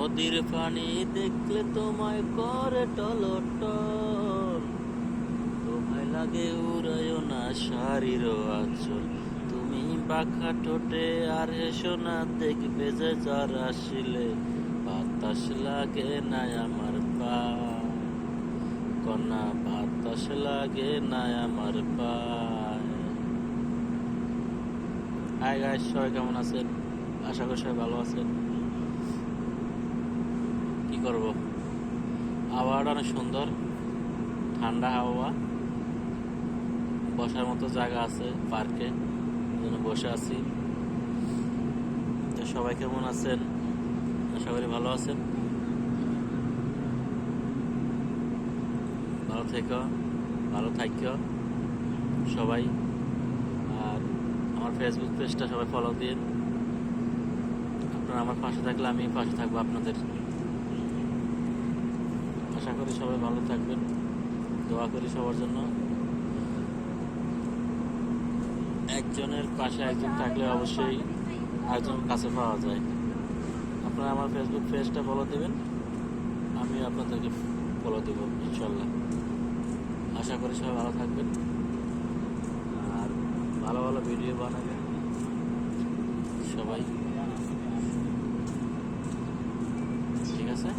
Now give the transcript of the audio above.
নদীর পানি দেখলে তোমায় করে টলটল, তোমায় লাগে উড়ায়ও না শাড়ির আঁচল। তুমি বাঁকা ঠোঁটে আর হেসো না, দেখবে যে জ্বর আসিলে বাতাস লাগে না আমার পায়। কন্যা বাতাস লাগে না আমার পায়। হাই গাইস, সবাই কেমন আছেন? আশা করি সবাই ভালো আছেন। কি করব, আবহাওয়াটা অনেক সুন্দর, ঠান্ডা হাওয়া, বসার মতো জায়গা আছে পার্কে, জন্য বসে আছি। তো সবাই কেমন আছেন? আশা করি ভালো আছেন। ভালো থেকো, ভালো থাকো সবাই। আর আমার ফেসবুক পেজটা সবাই ফলো দিন। আপনারা আমার পাশে থাকলে আমি পাশে থাকবো আপনাদের। আশা করি সবাই ভালো থাকবেন, দোয়া করি সবার জন্য। একজনের পাশে একজন থাকলে অবশ্যই একজন কাছে পাওয়া যায়। আপনারা আমার ফেসবুক পেজটা ফলো দেবেন, আমি আপনাদেরকে ফলো দেবো ইনশাল্লাহ। আশা করি সবাই ভালো থাকবেন আর ভালো ভালো ভিডিও বানাবেন সবাই, ঠিক আছে?